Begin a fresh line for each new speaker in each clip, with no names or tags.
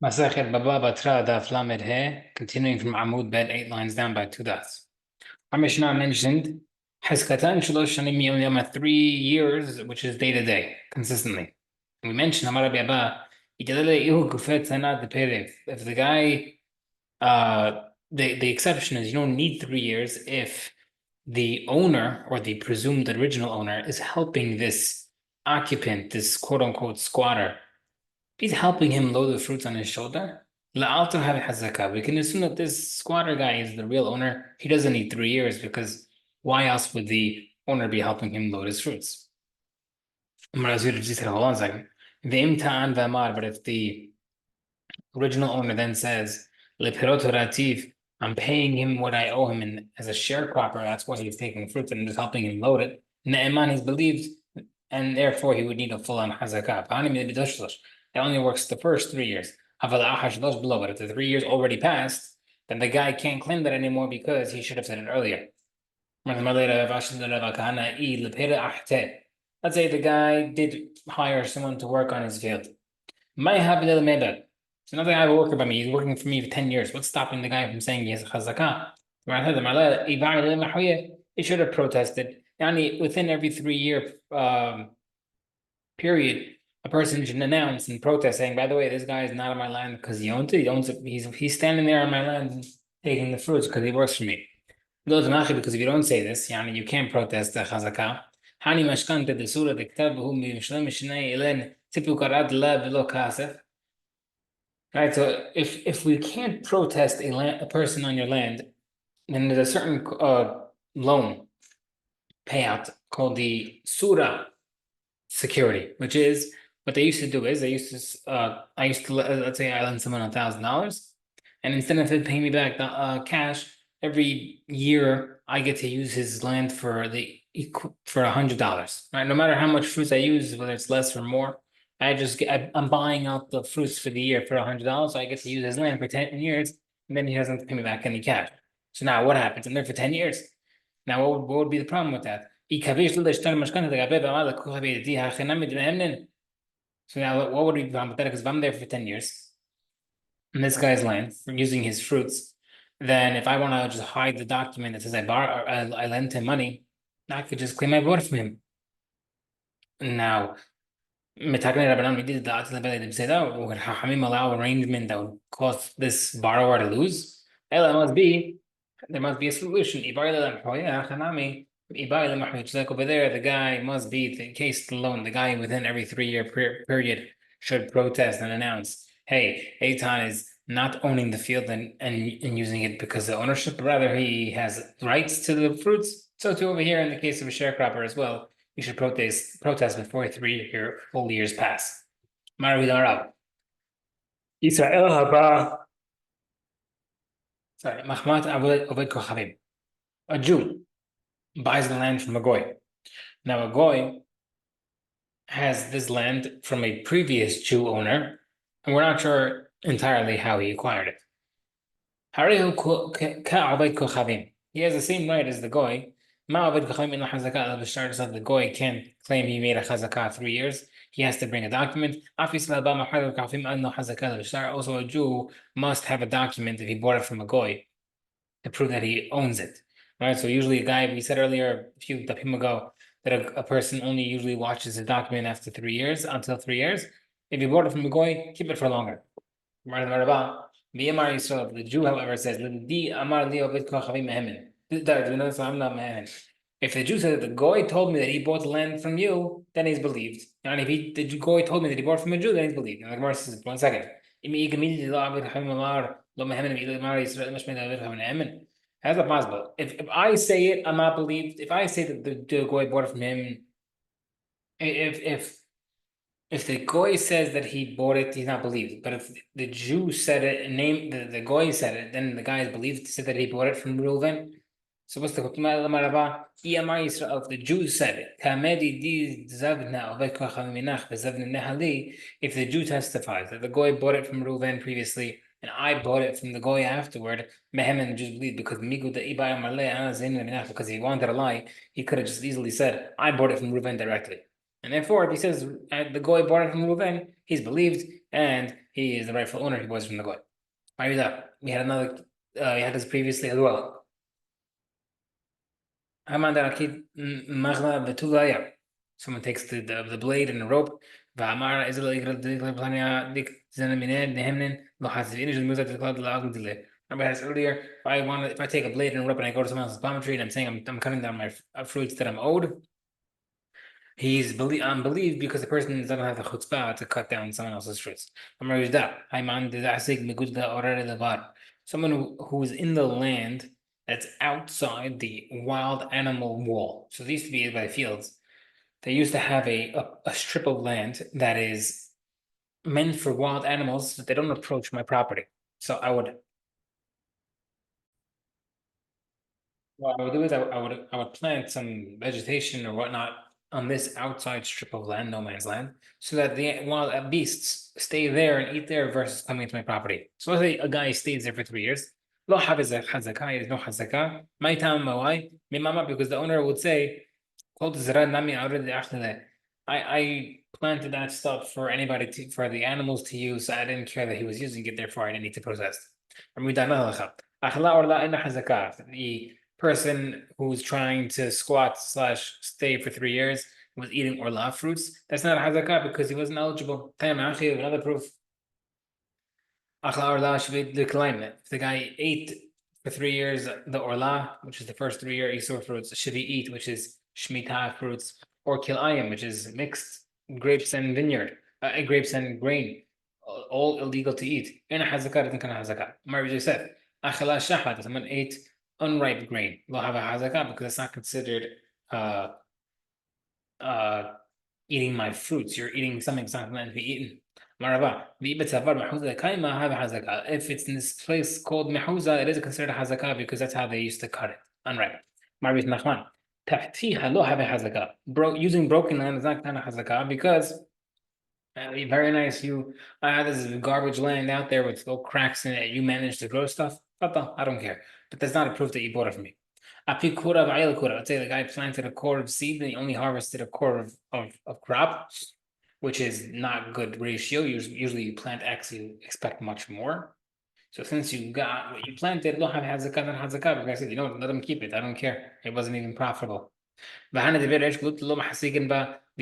Masachet Baba Batra Daf Lamed He, continuing from Amud Bet, 8 lines down by 2 dots. Our Mishnah mentioned Heskatan Shalosh Shanim Yom Yom, 3 years, which is day to day, consistently. We mentioned Amar Rabbi Abba, if the guy, the exception is you don't need 3 years if the owner or the presumed original owner is helping this occupant, this quote unquote squatter. He's helping him load the fruits on his shoulder. La'alto have hazaka. We can assume that this squatter guy is the real owner. He doesn't need 3 years because why else would the owner be helping him load his fruits? Said, hold on a second. But if the original owner then says, I'm paying him what I owe him as a sharecropper, that's why he's taking fruits and just helping him load it. Ne'eman is believed, and therefore he would need a full-on hazakah. It only works the first 3 years. But if the 3 years already passed, then the guy can't claim that anymore because he should have said it earlier. Let's say the guy did hire someone to work on his field. So now the guy will work by me. He's working for me for 10 years. What's stopping the guy from saying he has a chazakah? He should have protested. Within every 3 year period, a person should announce and protest saying, by the way, this guy is not on my land because he owns it. He owns it. He's standing there on my land taking the fruits because he works for me. Because if you don't say this, you can't protest the chazakah. Right, so if we can't protest a person on your land, then there's a certain loan payout called the surah security, which is what they used to do is I used to let's say I lend someone $1,000, and instead of him paying me back the cash every year, I get to use his land for $100. Right, no matter how much fruits I use, whether it's less or more. I'm buying out the fruits for the year for $100, so I get to use his land for 10 years, and then he doesn't have to pay me back any cash. So now what happens? I'm there for 10 years. Now what would be the problem with that? So now what would be the problem with that? Because if I'm there for 10 years in this guy's land for using his fruits, then if I want to just hide the document that says I lent him money, I could just claim I bought it from him. Now, we did that. Say that would Hachamim allow arrangement that would cause this borrower to lose? There must be a solution. Like over there, the guy must be the case loan. The guy within every 3 year period should protest and announce, "Hey, Eitan is not owning the field and using it because of ownership. Rather, he has rights to the fruits." So too over here in the case of a sharecropper as well. You should protest before 3 full years pass. Israel haba. Sorry, Mahmat Oved Kochavim. A Jew buys the land from a goy. Now a goy has this land from a previous Jew owner, and we're not sure entirely how he acquired it. He has the same right as the goy. The goy can't claim he made a chazakah 3 years. He has to bring a document. Also, a Jew must have a document if he bought it from a goy to prove that he owns it. Right? So usually a guy, we said earlier a few dapim ago, that a person only usually watches a document after 3 years, until 3 years. If you bought it from a goy, keep it for longer. The Jew, however, says, if the Jew said that the goy told me that he bought the land from you, then he's believed. And if the goy told me that he bought from a Jew, then he's believed. And the Gemara says, 1 second. How's that possible? If I say it, I'm not believed. If I say that the goy bought it from him, if the goy says that he bought it, he's not believed. But if the Jew said it and the goy said it, then the guy is believed to say that he bought it from Reuven. So what's the if the Jew said it? If the Jew testifies that the goy bought it from Reuven previously and I bought it from the goy afterward, Mehem just believe because because he wanted to lie, he could have just easily said, I bought it from Reuven directly. And therefore, if he says the goy bought it from Reuven, he's believed, and he is the rightful owner. He was from the goy. We had another. We had this previously as well. Someone takes the blade and the rope. ואמר איזה לא יקרה לפלניה דיק זנה מינד נהמנן לא חסבין is moved to the cloud the delay. Remember I asked earlier, if I take a blade and a rope and I go to someone else's palm tree and I'm saying I'm cutting down my fruits that I'm owed, I'm believed because the person doesn't have the chutzpah to cut down someone else's fruits. Someone who is in the land that's outside the wild animal wall. So these used to be by fields. They used to have a strip of land that is meant for wild animals so they don't approach my property. So what I would do is I would plant some vegetation or whatnot on this outside strip of land, no man's land, so that the wild beasts stay there and eat there versus coming into my property. So let's say a guy stays there for 3 years. Lo hafiz hazakah, he has no hazakah. My time, why? Because the owner would say, I planted that stuff for for the animals to use. So I didn't care that he was using it, therefore I didn't need to process. The person who's trying to squat slash stay for 3 years was eating orla fruits. That's not a hazakah because he wasn't eligible. Another proof. If the guy ate for 3 years the orla, which is the first 3 year Isur fruits, should he eat, which is Shemitah fruits, or kilayim, which is mixed grapes and vineyard, grapes and grain, all illegal to eat. In a hazakah, doesn't kind of hazakah. Marvi said, Achala shahad, someone ate unripe grain, will have a hazakah because it's not considered uh eating my fruits. You're eating something that's not meant to be eaten. If it's in this place called Mehuza, it is considered a hazakah because that's how they used to cut it. Unripe. Marbit Nachman. Using broken land is not kind of hazakah because very nice. I have this garbage land out there with little cracks in it. You managed to grow stuff. I don't care. But that's not a proof that you bought it from me. Let's say the guy planted a core of seed and he only harvested a core of crop, which is not good ratio. Usually you plant X, you expect much more. So since you got what you planted, don't have hazakah, not hazakah. Because I said, let them keep it. I don't care. It wasn't even profitable. The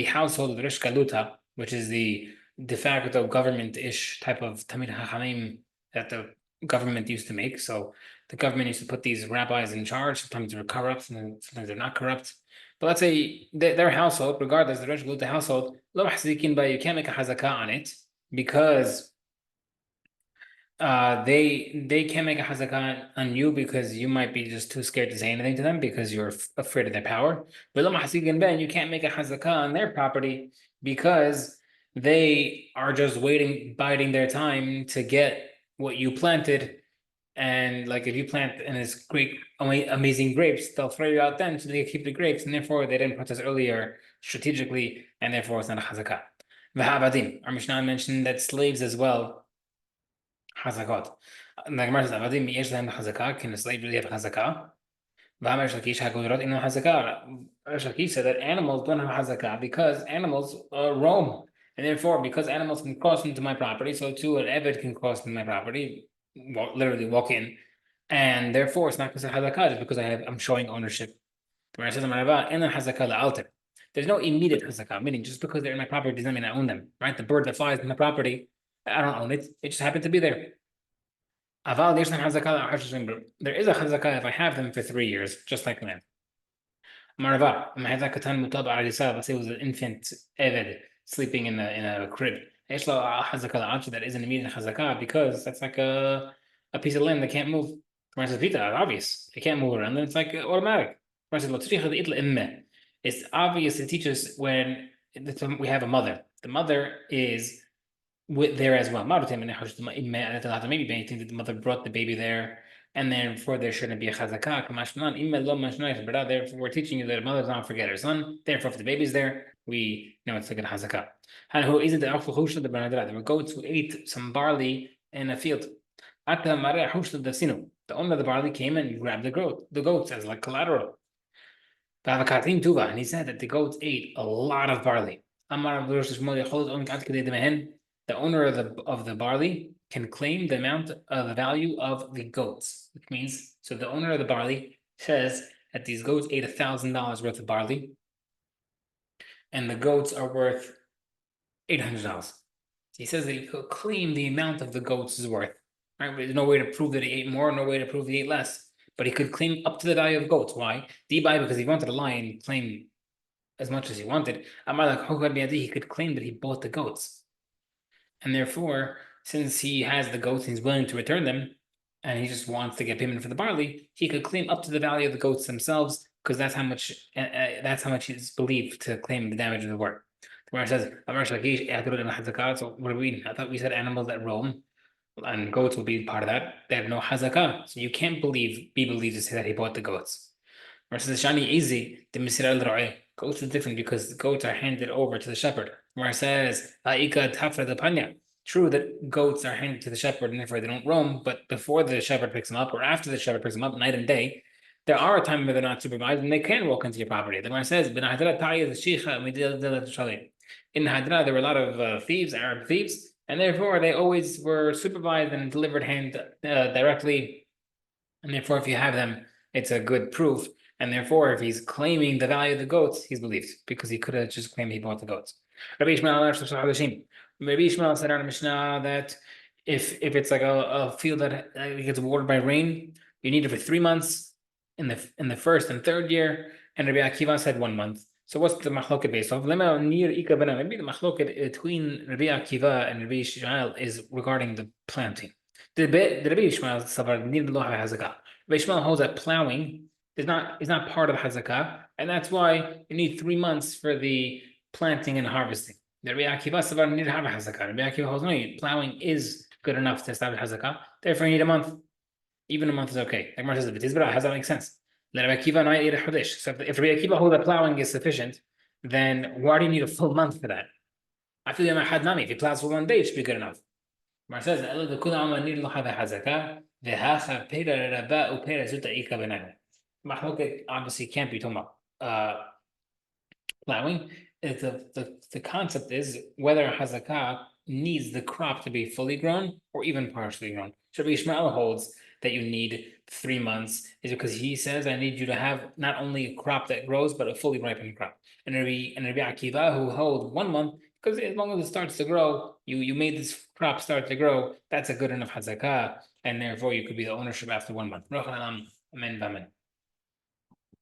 household Rish Kaluta, which is the de facto government-ish type of Tamid Hachamim that the government used to make. So the government used to put these rabbis in charge. Sometimes they're corrupt, and sometimes they're not corrupt. But let's say their household, regardless, the Rish Kaluta household, you can't make a hazakah on it because they can't make a hazakah on you because you might be just too scared to say anything to them because you're afraid of their power. But you can't make a hazakah on their property because they are just waiting, biding their time to get what you planted. And like if you plant and it's great, amazing grapes, they'll throw you out then so they keep the grapes, and therefore they didn't protest earlier strategically, and therefore it's not a hazakah. Our Mishnah mentioned that slaves as well. Hazakot. The Gemara says, "Avadim yesh lehem hazakah." Can a slave really have hazakah? V'amar Shakish hakoderot ino hazakah. Shakish said that animals don't have hazakah because animals roam, and therefore, because animals can cross into my property, so too an eved can cross into my property, literally walk in, and therefore it's not considered hazakah just because I'm showing ownership. The Gemara says, "And then hazakah la'alter." There's no immediate hazakah, meaning just because they're in my property doesn't mean I own them, right? The bird that flies in my property, I don't own it. It just happened to be there. Aval, there's some hazakah. There is a hazakah if I have them for 3 years, just like land. Marava, let's say it was an infant Eved sleeping in a crib. That isn't immediate hazakah because that's like a piece of land that can't move. Obvious. It can't move around, then it's like automatic. It's obvious, it teaches when we have a mother. The mother is there as well. Maybe they think that the mother brought the baby there, and therefore there shouldn't be a chazakah. Therefore, we're teaching you that a mother does not forget her son. Therefore, if the baby's there, we know it's like a chazakah. Who isn't the goats who ate some barley in a field. The owner of the barley came and grabbed the goats as like collateral. And he said that the goats ate a lot of barley. The owner of the barley can claim the amount of the value of the goats, which means so the owner of the barley says that these goats ate $1,000 worth of barley, and the goats are worth $800. So he says that he could claim the amount of the goats is worth. Right? But there's no way to prove that he ate more, no way to prove he ate less. But he could claim up to the value of goats. Why? Because he wanted to lie and claim as much as he wanted. He could claim that he bought the goats. And therefore, since he has the goats and he's willing to return them, and he just wants to get payment for the barley, he could claim up to the value of the goats themselves, because that's how much he's believed to claim the damage of the work. Where it says, so what do we mean? I thought we said animals that roam, and goats will be part of that. They have no hazakah, so you can't be believed to say that he bought the goats. Versus Shani easy, the Misir al Ra'i. Goats is different because the goats are handed over to the shepherd. Where it says, Aika Tafra the Panya. True that goats are handed to the shepherd and therefore they don't roam, but before the shepherd picks them up or after the shepherd picks them up, night and day, there are a time where they're not supervised and they can walk into your property. The Gemara says, in Hadra, there were a lot of thieves, Arab thieves, and therefore they always were supervised and delivered hand directly. And therefore, if you have them, it's a good proof. And therefore, if he's claiming the value of the goats, he's believed because he could have just claimed he bought the goats. Rabbi Ishmael said on a Mishnah that if it's like a field that gets watered by rain, you need it for 3 months in the first and third year. And Rabbi Akiva said 1 month. So what's the machloket based off? Maybe the machloket between Rabbi Akiva and Rabbi Ishmael is regarding the planting. The Rabbi Ishmael holds that plowing is not part of hazakah, and that's why you need 3 months for the planting and harvesting. The Rabbi Akiva savar need to have a hazakah. Rabbi Akiva holds no, plowing is good enough to establish hazakah. Therefore, you need a month. Even a month is okay. Like Mar says, if it is better, how does that make sense? Let Rabbi Akiva not eat a chodesh. So if Rabbi Akiva holds that plowing is sufficient, then why do you need a full month for that? I feel if he plows for 1 day, it should be good enough. Mar says, obviously can't be talking about plowing. The concept is whether hazakah needs the crop to be fully grown or even partially grown. So Rabbi Ishmael holds that you need 3 months is because he says I need you to have not only a crop that grows but a fully ripened crop. And Rabbi Akiva who hold 1 month because as long as it starts to grow, you made this crop start to grow. That's a good enough hazakah, and therefore you could be the ownership after 1 month. Amen.